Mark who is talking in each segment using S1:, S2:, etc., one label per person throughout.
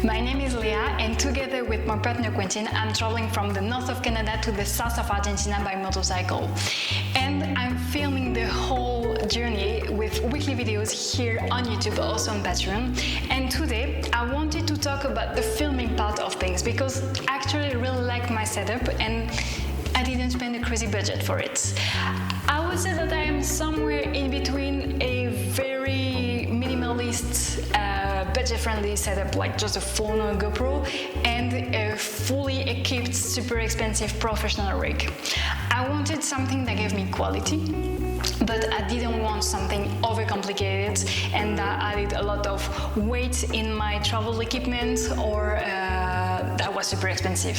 S1: My name is Leah, and together with my partner Quentin, I'm traveling from the north of Canada to the south of Argentina by motorcycle. And I'm filming the whole journey with weekly videos here on YouTube, also on Patreon. And today I wanted to talk about the filming part of things because actually I really like my setup and I didn't spend a crazy budget for it. I would say that I am somewhere in between a very minimalist, budget-friendly setup like just a phone or a GoPro and a fully equipped, super expensive professional rig. I wanted something that gave me quality, but I didn't want something overcomplicated and that added a lot of weight in my travel equipment or that was super expensive.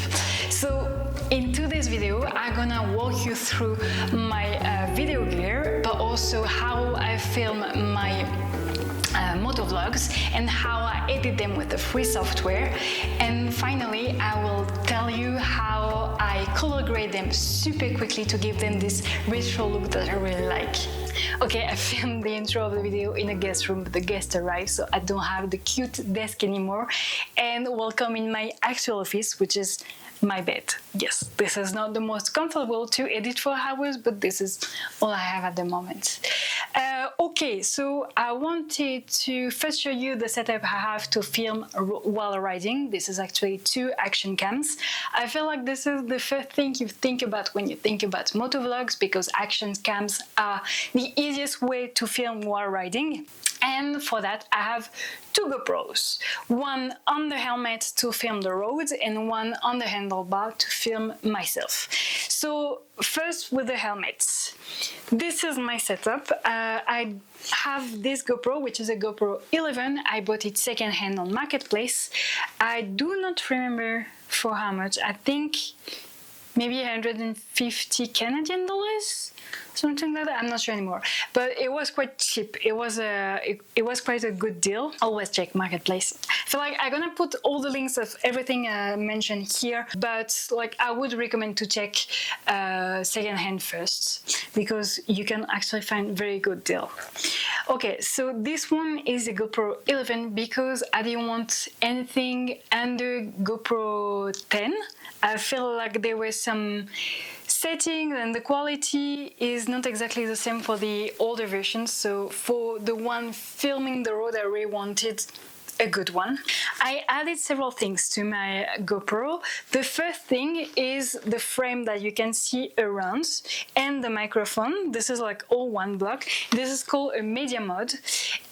S1: So in today's video, I'm gonna walk you through my video gear, but also how I film my motovlogs and how I edit them with the free software. And finally, I will tell you how I color grade them super quickly to give them this retro look that I really like. Okay, I filmed the intro of the video in a guest room, but the guest arrived, so I don't have the cute desk anymore. And welcome in my actual office, which is my bed. Yes, this is not the most comfortable to edit for hours, but this is all I have at the moment. Okay, so I wanted to first show you the setup I have to film while riding. This is actually 2 action cams. I feel like this is the first thing you think about when you think about motovlogs because action cams are the easiest way to film while riding. And for that, I have 2 GoPros, one on the helmet to film the road and one on the handlebar to film myself. So first with the helmets. This is my setup. I have this GoPro, which is a GoPro 11. I bought it secondhand on Marketplace. I do not remember for how much. I think maybe 150 Canadian dollars, something like that. I'm not sure anymore, but it was quite cheap. It was quite a good deal. Always check Marketplace. So like I'm gonna put all the links of everything I mentioned here, but like I would recommend to check secondhand first because you can actually find very good deal. Okay, so this one is a GoPro 11 because I didn't want anything under GoPro 10. I feel like there were some settings and the quality is not exactly the same for the older versions. So for the one filming the road, I really wanted a good one. I added several things to my GoPro. The first thing is the frame that you can see around and the microphone. This is like all one block. This is called a media mod,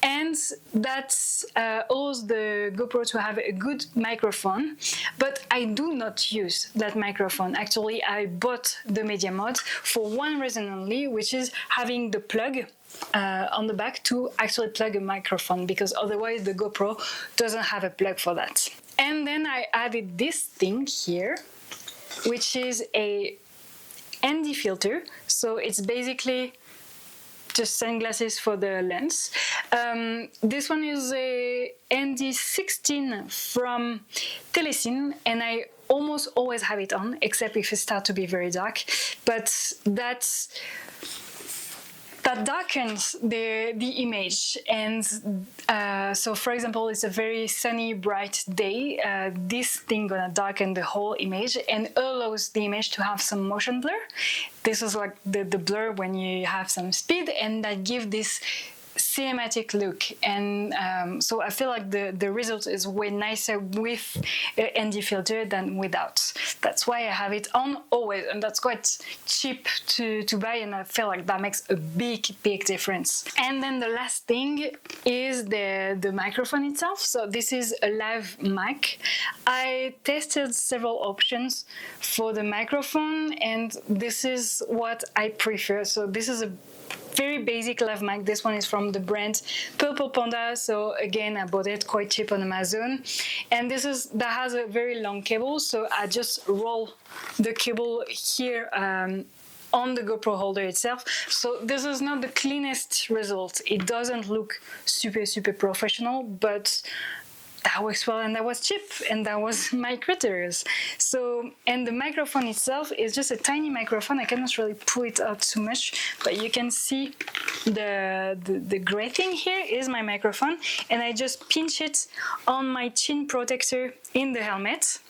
S1: and that allows the GoPro to have a good microphone, but I do not use that microphone. Actually, I bought the media mod for one reason only, which is having the plug on the back to actually plug a microphone, because otherwise the GoPro doesn't have a plug for that. And then I added this thing here, which is a ND filter. So it's basically just sunglasses for the lens. This one is a ND16 from Telesin, and I almost always have it on, except if it starts to be very dark. But that darkens the image, and so for example, it's a very sunny, bright day. This thing gonna darken the whole image and allows the image to have some motion blur. This is like the blur when you have some speed, and that gives this cinematic look. And so I feel like the result is way nicer with ND filter than without. That's why I have it on always, and that's quite cheap to buy, and I feel like that makes a big difference. And then the last thing is the microphone itself. So this is a lav mic. I tested several options for the microphone, and this is what I prefer. So this is a very basic lav mic. This one is from the brand Purple Panda. So again, I bought it quite cheap on Amazon. And that has a very long cable. So I just roll the cable here on the GoPro holder itself. So this is not the cleanest result. It doesn't look super professional, but that works well, and that was cheap, and that was my critters. So, and the microphone itself is just a tiny microphone. I cannot really pull it out too much, but you can see the gray thing here is my microphone, and I just pinch it on my chin protector in the helmet.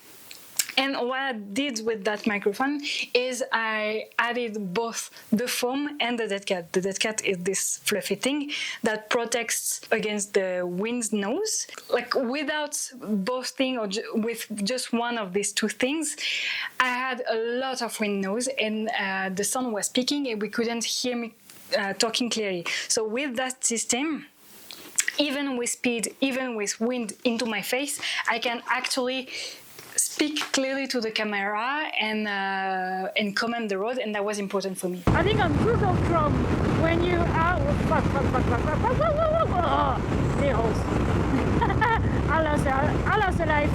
S1: And what I did with that microphone is I added both the foam and the dead cat. The dead cat is this fluffy thing that protects against the wind nose. Like without both things or with just one of these two things, I had a lot of wind nose, and the sound was peaking and we couldn't hear me talking clearly. So with that system, even with speed, even with wind into my face, I can actually speak clearly to the camera and comment the road, and that was important for me.
S2: I think on Google Chrome, when you are I lost a life.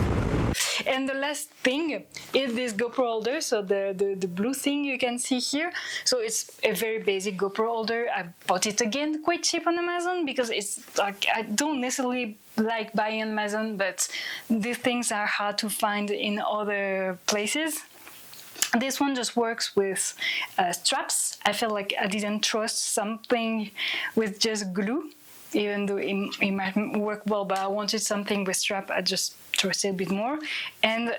S1: And the last thing is this GoPro holder, so the blue thing you can see here. So it's a very basic GoPro holder. I bought it again quite cheap on Amazon because it's like I don't necessarily like buying on Amazon, but these things are hard to find in other places. This one just works with straps. I felt like I didn't trust something with just glue, even though it might work well, but I wanted something with strap. I just trusted a bit more. And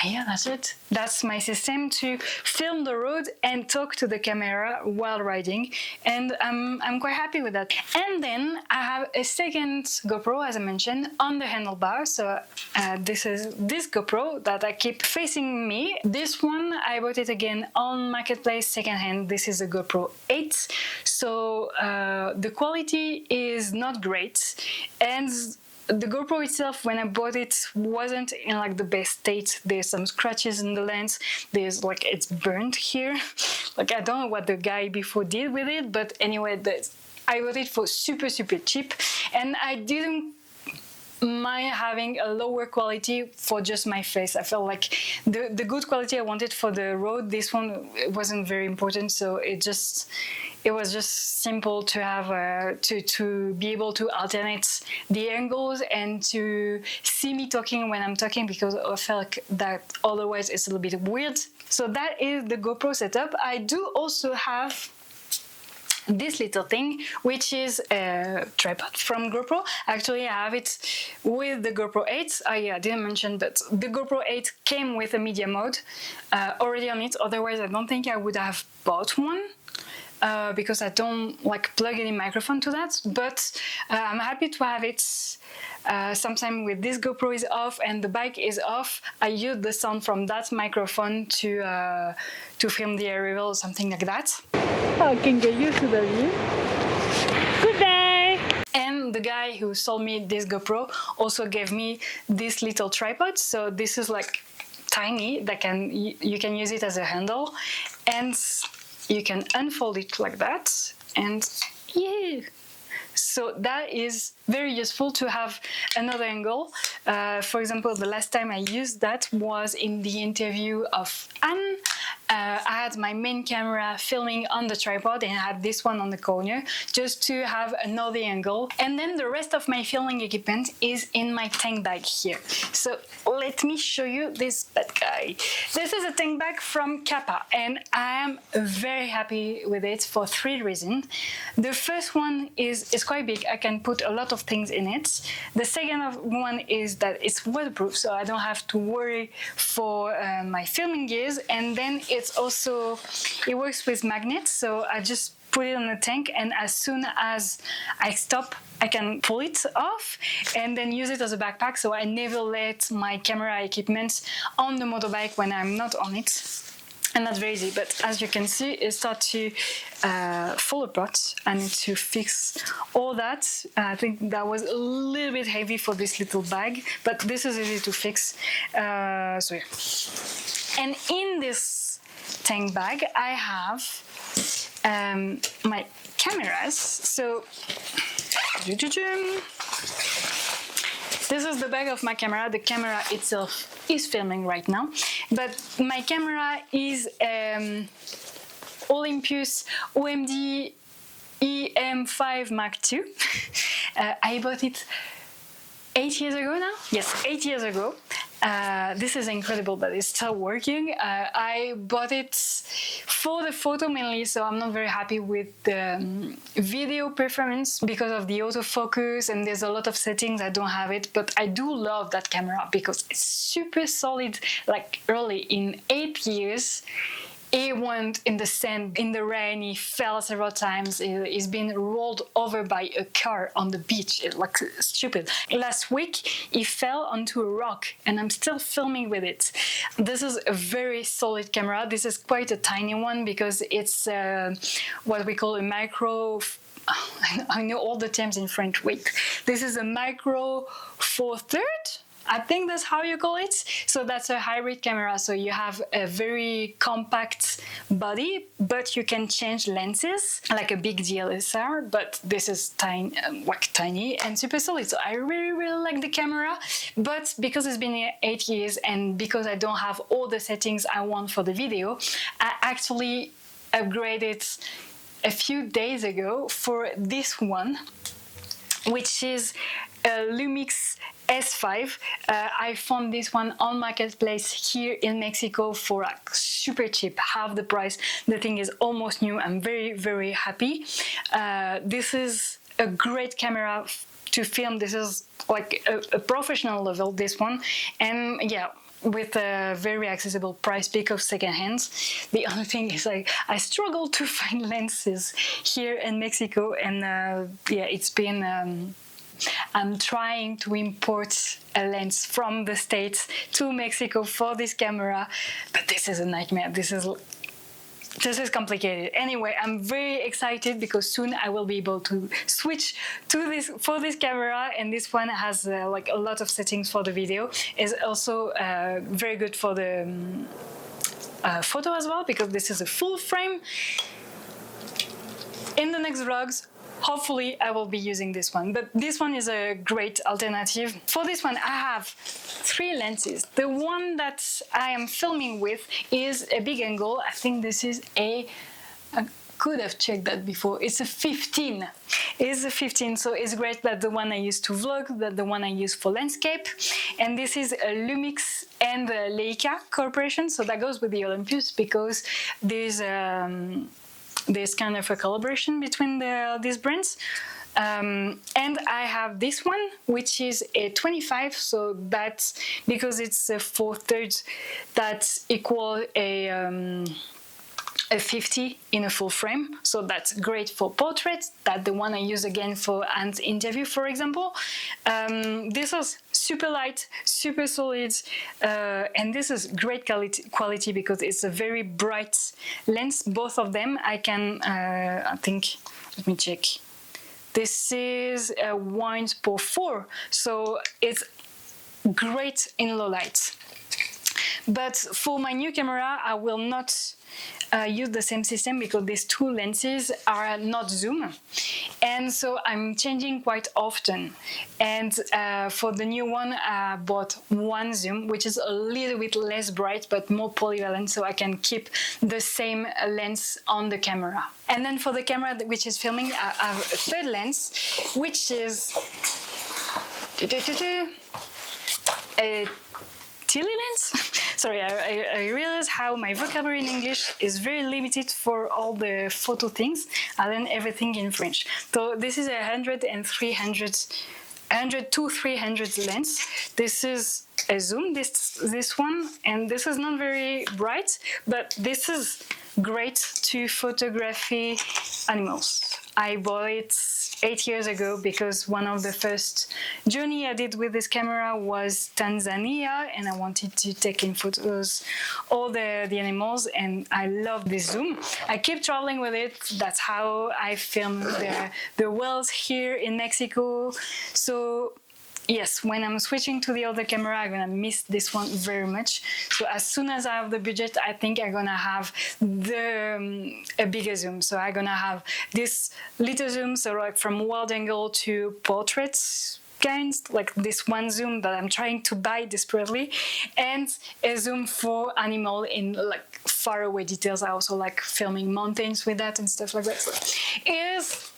S1: yeah, that's it. That's my system to film the road and talk to the camera while riding, and I'm quite happy with that. And then I have a second GoPro, as I mentioned, on the handlebar. So this is this GoPro that I keep facing me. This one I bought it again on Marketplace secondhand. This is a GoPro 8. So the quality is not great, and the GoPro itself, when I bought it, wasn't in like the best state. There's some scratches in the lens. There's like it's burnt here. Like I don't know what the guy before did with it, but anyway, I bought it for super cheap, and I didn't mind having a lower quality for just my face. I felt like the good quality I wanted for the road, this one wasn't very important, so it was just simple to have to be able to alternate the angles and to see me talking when I'm talking, because I felt like that otherwise it's a little bit weird. So that is the GoPro setup. I do also have this little thing, which is a tripod from GoPro. Actually, I have it with the GoPro 8. Yeah, I didn't mention that the GoPro 8 came with a media mode already on it. Otherwise, I don't think I would have bought one. Because I don't like plug any microphone to that, but I'm happy to have it. Sometimes with this GoPro is off and the bike is off, I use the sound from that microphone to film the aerial or something like that.
S2: I can get used to the view. Good day!
S1: And the guy who sold me this GoPro also gave me this little tripod. So this is like tiny, that you can use it as a handle, and you can unfold it like that, and yeah. So that is very useful to have another angle. For example, the last time I used that was in the interview of Anne. I had my main camera filming on the tripod, and I had this one on the corner just to have another angle. And then the rest of my filming equipment is in my tank bag here. So let me show you this bad guy. This is a tank bag from Kappa, and I am very happy with it for 3 reasons. The first one is it's quite big. I can put a lot of things in it. The second one is that it's waterproof, so I don't have to worry for my filming gears. And then it works with magnets, so I just put it on the tank, and as soon as I stop, I can pull it off and then use it as a backpack, so I never let my camera equipment on the motorbike when I'm not on it. And that's very easy, but as you can see, it starts to fall apart. I need to fix all that. I think that was a little bit heavy for this little bag, but this is easy to fix. So yeah. And in this tank bag, I have my cameras. So this is the back of my camera. The camera itself is filming right now, but my camera is Olympus OMD EM5 Mark II. I bought it 8 years ago now? Yes, 8 years ago. This is incredible, but it's still working. I bought it for the photo mainly, so I'm not very happy with the video performance because of the autofocus, and there's a lot of settings I don't have it, but I do love that camera because it's super solid. Like early in 8 years, it went in the sand, in the rain, he fell several times, he's been rolled over by a car on the beach, like stupid. Last week, he fell onto a rock and I'm still filming with it. This is a very solid camera. This is quite a tiny one because it's what we call a micro, I know all the terms in French, wait. This is a micro four third? I think that's how you call it. So that's a hybrid camera. So you have a very compact body, but you can change lenses like a big DSLR. But this is tiny and super solid. So I really like the camera. But because it's been 8 years and because I don't have all the settings I want for the video, I actually upgraded a few days ago for this one, which is a Lumix S5. I found this one on Marketplace here in Mexico for like super cheap, half the price. The thing is almost new. I'm very happy. This is a great camera to film. This is like a professional level, this one. And yeah, with a very accessible price because secondhand. The only thing is I struggle to find lenses here in Mexico, and yeah, it's been I'm trying to import a lens from the States to Mexico for this camera, but this is a nightmare. This is complicated. Anyway, I'm very excited because soon I will be able to switch to this camera, and this one has like a lot of settings for the video. It's also very good for the photo as well because this is a full frame. In the next vlogs, hopefully I will be using this one, but this one is a great alternative. For this one, I have 3 lenses. The one that I am filming with is a big angle. I think this is I could have checked that before. It's a 15. It's a 15, so it's great. That the one I use to vlog, that the one I use for landscape. And this is a Lumix and a Leica Corporation, so that goes with the Olympus because there's kind of a collaboration between these brands. And I have this one, which is a 25, so that's because it's a 4/3, that's equal a 50 in a full frame, so that's great for portraits. That's the one I use again for an interview, for example. This is super light, super solid, and this is great quality because it's a very bright lens, both of them. I can, I think, let me check. This is a 1:4, so it's great in low light. But for my new camera, I will not use the same system because these 2 lenses are not zoom, and so I'm changing quite often. And for the new one, I bought 1 zoom, which is a little bit less bright but more polyvalent, so I can keep the same lens on the camera. And then for the camera which is filming, I have a 3rd lens, which is a Tilly lens. Sorry, I realize how my vocabulary in English is very limited for all the photo things. I learn everything in French. So this is a 100 and 300, 100 to 300 lens. This is a zoom, this one, and this is not very bright, but this is great to photography animals. I bought it 8 years ago because one of the first journey I did with this camera was Tanzania, and I wanted to take in photos all the animals, and I love this zoom. I keep traveling with it. That's how I film the whales here in Mexico. So yes, when I'm switching to the other camera, I'm gonna miss this one very much. So as soon as I have the budget, I think I'm gonna have a bigger zoom. So I'm gonna have this little zoom, so like from wide angle to portraits kinds, like this one zoom that I'm trying to buy desperately, and a zoom for animal in like far away details. I also like filming mountains with that and stuff like that. So it is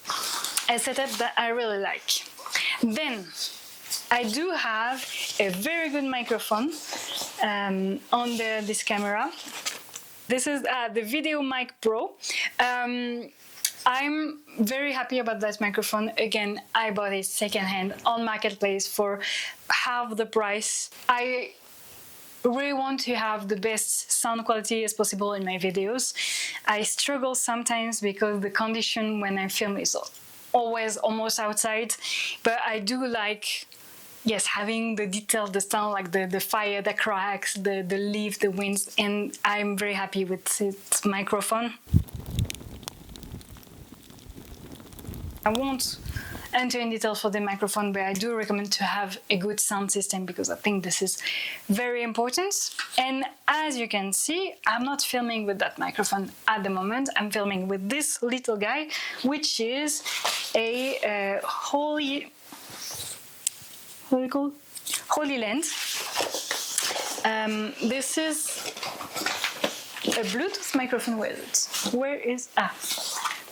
S1: a setup that I really like. Then I do have a very good microphone on this camera. This is the Video Mic Pro. I'm very happy about that microphone. Again, I bought it secondhand on Marketplace for half the price. I really want to have the best sound quality as possible in my videos. I struggle sometimes because the condition when I film is always almost outside, but I do like, yes, having the detail, the sound, like the fire, the cracks, the leaf, the winds, and I'm very happy with this microphone. I won't enter in detail for the microphone, but I do recommend to have a good sound system because I think this is very important. And as you can see, I'm not filming with that microphone at the moment. I'm filming with this little guy, which is a Holy Lens. This is a Bluetooth microphone.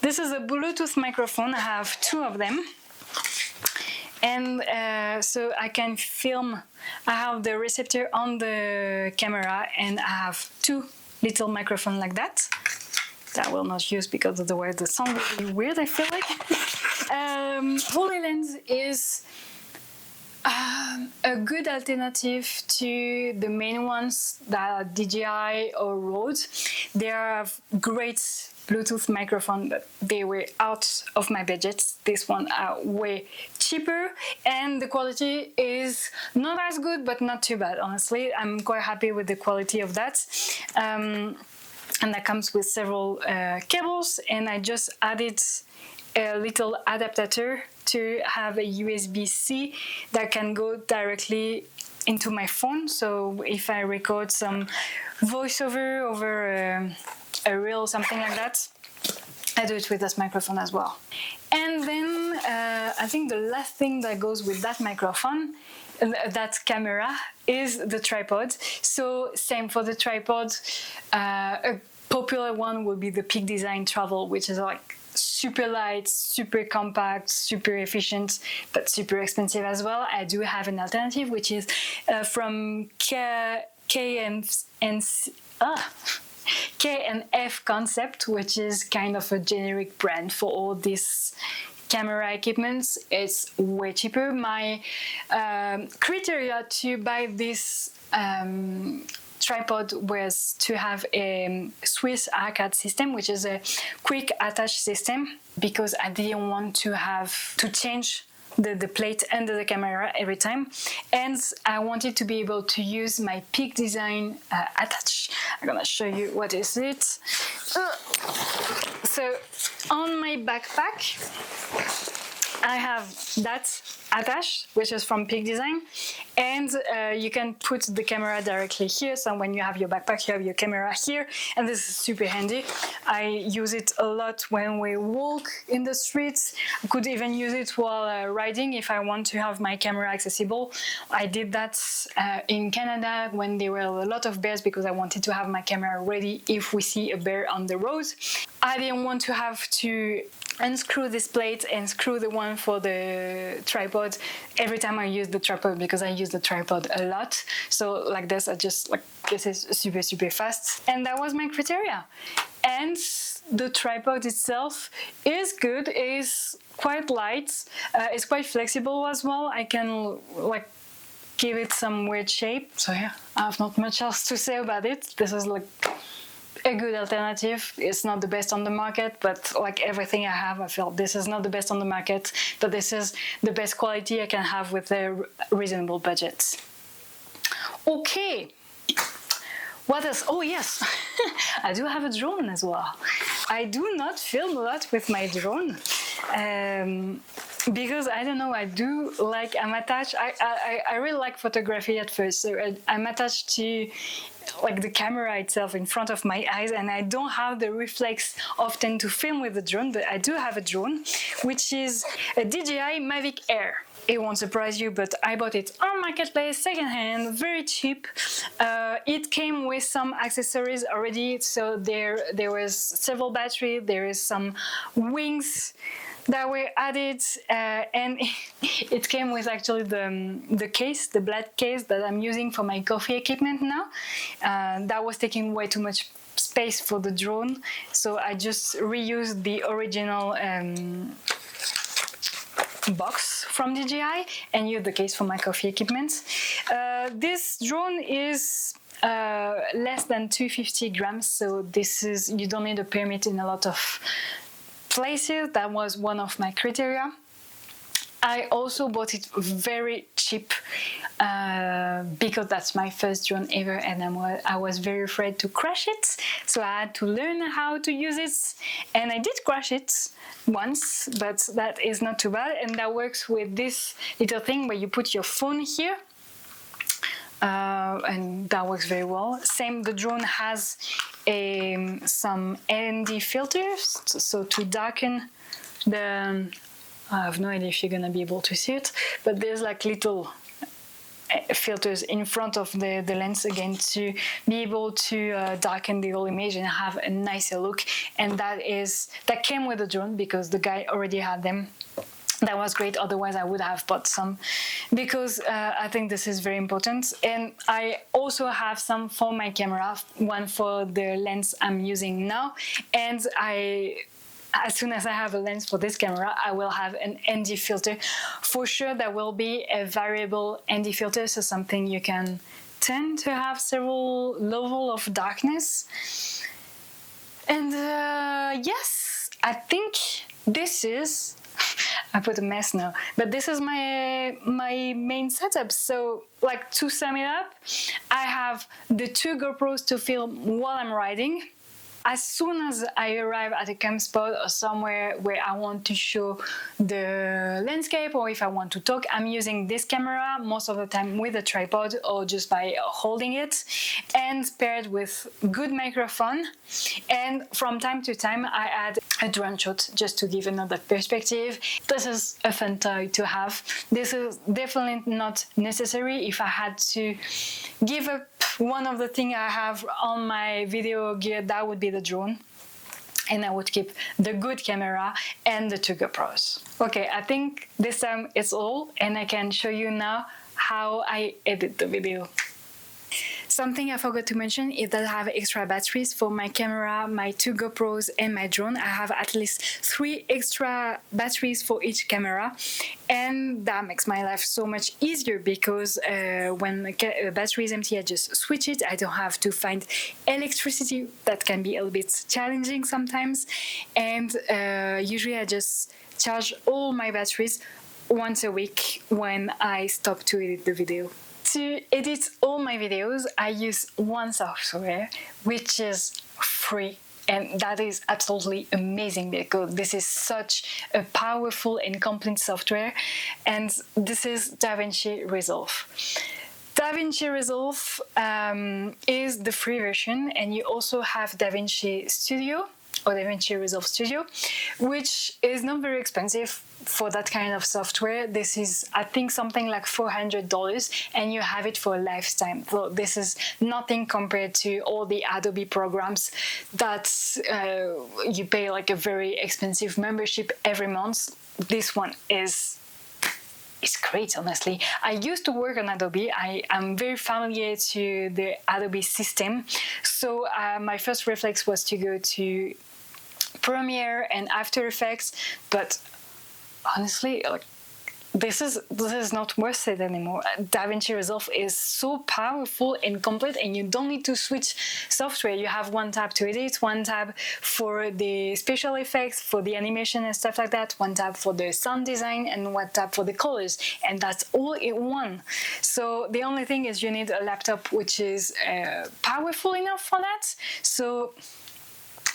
S1: This is a Bluetooth microphone. I have two of them. And so I can film. I have the receptor on the camera and I have two little microphones like that. That I will not use because otherwise the sound will be weird, I feel like. HoloLens is a good alternative to the main ones that are DJI or Rode. They are great Bluetooth microphone, but they were out of my budget. This one are way cheaper and the quality is not as good, but not too bad, honestly. I'm quite happy with the quality of that. And that comes with several cables, and I just added a little adapter to have a USB-C that can go directly into my phone. So if I record some voiceover over a reel or something like that, I do it with this microphone as well. And then I think the last thing that goes with that microphone, that camera, is the tripod. So same for the tripod. A popular one would be the Peak Design Travel, which is like super light, super compact, super efficient, but super expensive as well. I do have an alternative, which is from K&F Concept, which is kind of a generic brand for all these camera equipments. It's way cheaper. My criteria to buy this tripod was to have a Swiss arcade system, which is a quick attach system, because I didn't want to have to change the plate under the camera every time, and I wanted to be able to use my Peak Design attach. I'm gonna show you what is it. So on my backpack I have that attach, which is from Peak Design, and you can put the camera directly here. So when you have your backpack, you have your camera here, and this is super handy. I use it a lot when we walk in the streets. I could even use it while riding if I want to have my camera accessible. I did that in Canada when there were a lot of bears, because I wanted to have my camera ready if we see a bear on the road. I didn't want to have to unscrew this plate and screw the one for the tripod every time I use the tripod, because I use the tripod a lot. So like this, I just like, this is super fast, and that was my criteria. And the tripod itself is good, is quite light, it's quite flexible as well. I can like give it some weird shape. So yeah, I have not much else to say about it. This is like a good alternative. It's not the best on the market, but like everything I have, I feel this is not the best on the market, but this is the best quality I can have with a reasonable budget. Okay, what else? Oh yes, I do have a drone as well. I do not film a lot with my drone. because I don't know, I do like, I'm attached, I really like photography at first, so I'm attached to like the camera itself in front of my eyes, and I don't have the reflex often to film with the drone, but I do have a drone, which is a DJI Mavic Air. It won't surprise you, but I bought it on Marketplace, secondhand, very cheap. It came with some accessories already, so there was several batteries, there is some wings that were added, and it came with actually the case, the black case that I'm using for my coffee equipment now. That was taking way too much space for the drone, so I just reused the original box from DJI and use the case for my coffee equipment. This drone is less than 250 grams, so this is, you don't need a permit in a lot of places. That was one of my criteria. I also bought it very cheap because that's my first drone ever, and I was very afraid to crash it, so I had to learn how to use it, and I did crash it once, but that is not too bad, and that works with this little thing where you put your phone here, and that works very well. Same, the drone has some ND filters, so to darken the, I have no idea if you're gonna be able to see it, but there's like little filters in front of the lens again to be able to darken the whole image and have a nicer look. And that came with the drone because the guy already had them. That was great, otherwise I would have bought some, because I think this is very important. And I also have some for my camera, one for the lens I'm using now, and as soon as I have a lens for this camera, I will have an ND filter. For sure, there will be a variable ND filter, so something you can tend to have several levels of darkness. And yes, I think this is, I put a mess now, but this is my main setup. So, like, to sum it up, I have the 2 GoPros to film while I'm riding. As soon as I arrive at a camp spot or somewhere where I want to show the landscape, or if I want to talk, I'm using this camera most of the time with a tripod or just by holding it, and paired with good microphone. And from time to time I add a drone shot just to give another perspective. This is a fun toy to have. This is definitely not necessary. If I had to give up one of the things I have on my video gear, that would be the drone, and I would keep the good camera and the 2 GoPros. Okay, I think this time it's all, and I can show you now how I edit the video. Something I forgot to mention is that I have extra batteries for my camera, my 2 GoPros and my drone. I have at least 3 extra batteries for each camera, and that makes my life so much easier because when the battery is empty, I just switch it. I don't have to find electricity. That can be a little bit challenging sometimes, and usually I just charge all my batteries once a week when I stop to edit the video. To edit all my videos, I use one software, which is free, and that is absolutely amazing because this is such a powerful and complete software, and this is DaVinci Resolve. DaVinci Resolve is the free version, and you also have DaVinci Studio or DaVinci Resolve Studio, which is not very expensive for that kind of software. This is, I think, something like $400, and you have it for a lifetime. So this is nothing compared to all the Adobe programs that you pay like a very expensive membership every month. This one is great, honestly. I used to work on Adobe. I am very familiar to the Adobe system. So my first reflex was to go to Premiere and After Effects, but honestly, like, this is not worth it anymore. DaVinci Resolve is so powerful and complete, and you don't need to switch software. You have one tab to edit, one tab for the special effects, for the animation and stuff like that, one tab for the sound design, and one tab for the colors, and that's all in one. So the only thing is you need a laptop which is powerful enough for that. So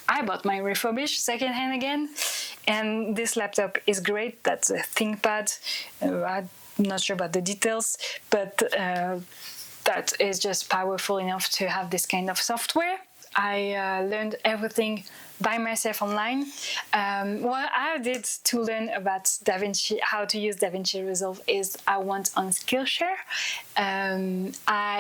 S1: I bought my refurbished secondhand again, And this laptop is great. That's a ThinkPad. I'm not sure about the details, but that is just powerful enough to have this kind of software. I learned everything by myself online. What I did to learn about DaVinci, how to use DaVinci Resolve, is I went on Skillshare.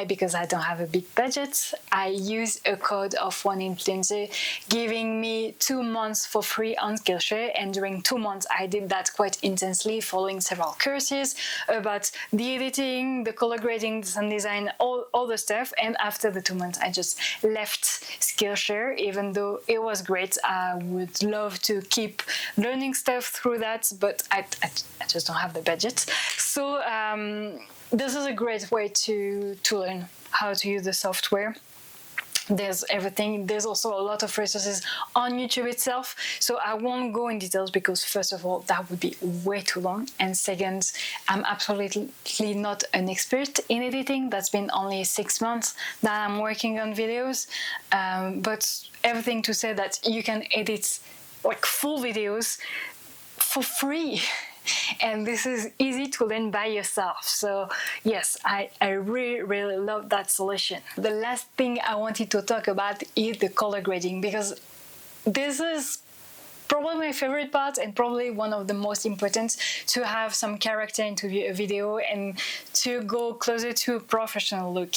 S1: Because I don't have a big budget, I use a code of one influencer giving me 2 months for free on Skillshare, and during 2 months I did that quite intensely, following several courses about the editing, the color grading, the sound design, all the stuff. And after the 2 months I just left Skillshare, even though it was great. I would love to keep learning stuff through that, but I just don't have the budget. So this is a great way to learn how to use the software. There's everything. There's also a lot of resources on YouTube itself. So I won't go in details because, first of all, that would be way too long. And second, I'm absolutely not an expert in editing. That's been only 6 months that I'm working on videos. But everything to say that you can edit like full videos for free. And this is easy to learn by yourself. So yes, I really love that solution. The last thing I wanted to talk about is the color grading, because this is probably my favorite part and probably one of the most important, to have some character into a video and to go closer to a professional look.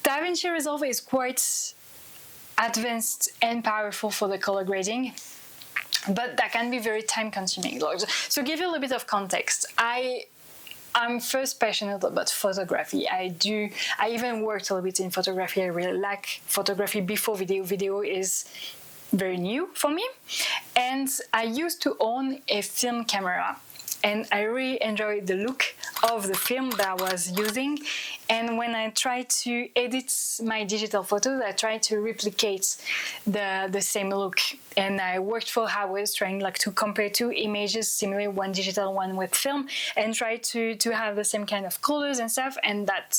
S1: DaVinci Resolve is quite advanced and powerful for the color grading, but that can be very time consuming. So give you a little bit of context. I'm first passionate about photography. I even worked a little bit in photography. I really like photography before video. Video is very new for me. And I used to own a film camera, and I really enjoyed the look of the film that I was using. And when I tried to edit my digital photos, I tried to replicate the same look. And I worked for hours trying to compare 2 images, similarly, one digital, one with film, and try to have the same kind of colors and stuff. And that's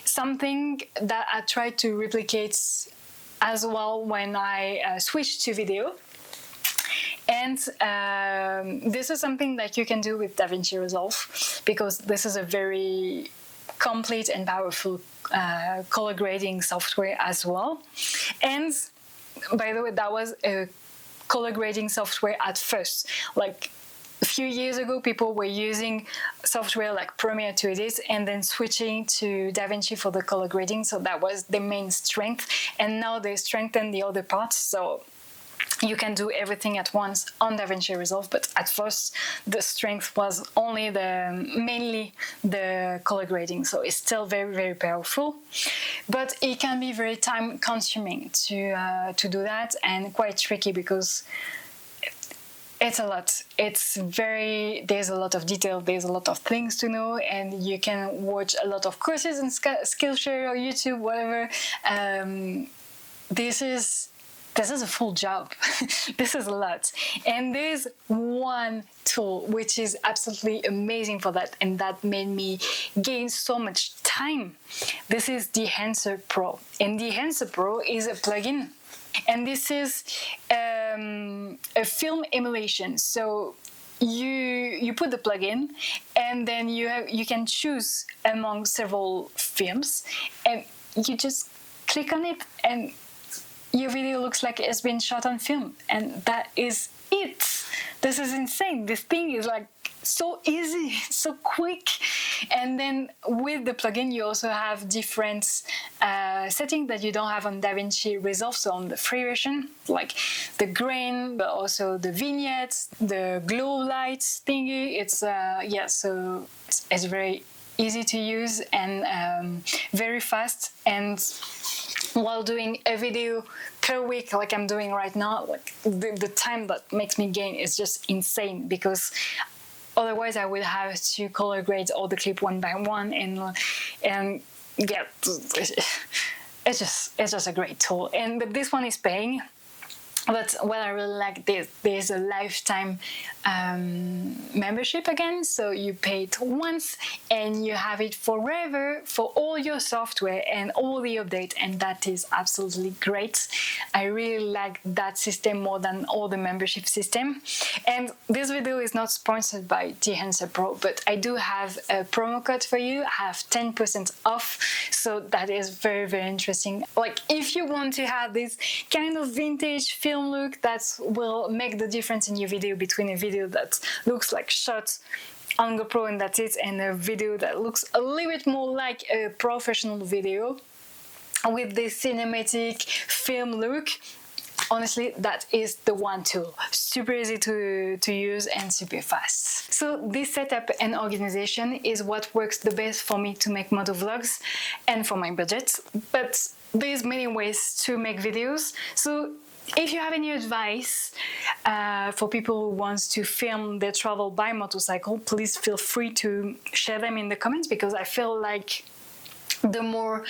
S1: something that I tried to replicate as well when I switched to video. And this is something that you can do with DaVinci Resolve, because this is a very complete and powerful color grading software as well. And by the way, that was a color grading software at first. Like a few years ago, people were using software like Premiere to edit and then switching to DaVinci for the color grading. So that was the main strength. And now they strengthen the other parts. So you can do everything at once on DaVinci Resolve, but at first the strength was only mainly the color grading, so it's still very, very powerful. But it can be very time consuming to do that, and quite tricky because it's a lot. There's a lot of detail, there's a lot of things to know, and you can watch a lot of courses on Skillshare or YouTube, whatever. This is a full job. This is a lot. And there's one tool which is absolutely amazing for that, and that made me gain so much time. This is Dehancer Pro. And Dehancer Pro is a plugin. And this is a film emulation. So you put the plugin, and then you can choose among several films, and you just click on it, and your video looks like it's been shot on film, and that is it. This is insane. This thing is like so easy, so quick. And then with the plugin, you also have different settings that you don't have on DaVinci Resolve. So on the free version, like the grain, but also the vignettes, the glow lights thingy. So it's very easy to use and very fast. And while doing a video per week like I'm doing right now, like the time that makes me gain is just insane, because otherwise I would have to color grade all the clip one by one, and yeah, it's just a great tool. But this one is paying. But what I really like, there's a lifetime membership again, so you pay it once and you have it forever for all your software and all the updates, and that is absolutely great. I really like that system more than all the membership system. And this video is not sponsored by Behance Pro, but I do have a promo code for you. I have 10% off, so that is very, very interesting. Like, if you want to have this kind of vintage film look that will make the difference in your video, between a video that looks like shot on GoPro and that's it, and a video that looks a little bit more like a professional video with this cinematic film look, honestly, that is the one tool. Super easy to use and super fast. So this setup and organization is what works the best for me to make motovlogs and for my budget. But there's many ways to make videos. So if you have any advice for people who want to film their travel by motorcycle, please feel free to share them in the comments, because I feel like the more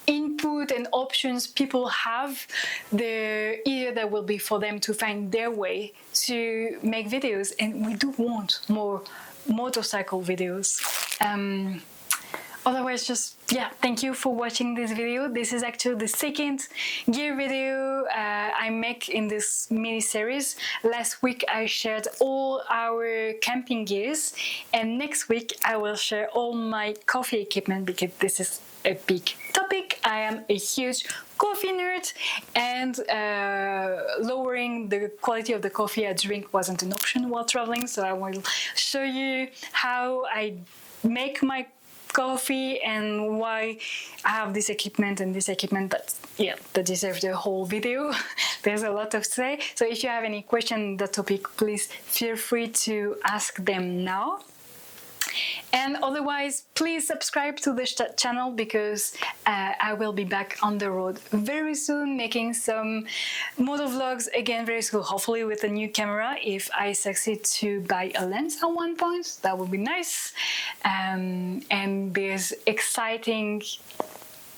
S1: input and options people have, the easier that will be for them to find their way to make videos. And we do want more motorcycle videos. Otherwise, just, yeah, thank you for watching this video. This is actually the second gear video I make in this mini series. Last week I shared all our camping gears, and next week I will share all my coffee equipment, because this is a big topic. I am a huge coffee nerd, and lowering the quality of the coffee I drink wasn't an option while traveling, so I will show you how I make my coffee and why I have this equipment and this equipment. But yeah, that deserves the whole video. There's a lot to say. So if you have any question on the topic, please feel free to ask them now. And otherwise, please subscribe to this channel, because I will be back on the road very soon, making some motovlogs again very soon, hopefully with a new camera. If I succeed to buy a lens at one point, that would be nice. And there's exciting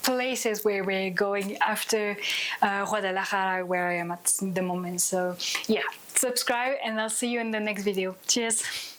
S1: places where we're going after Guadalajara, where I am at the moment. So yeah, subscribe, and I'll see you in the next video. Cheers!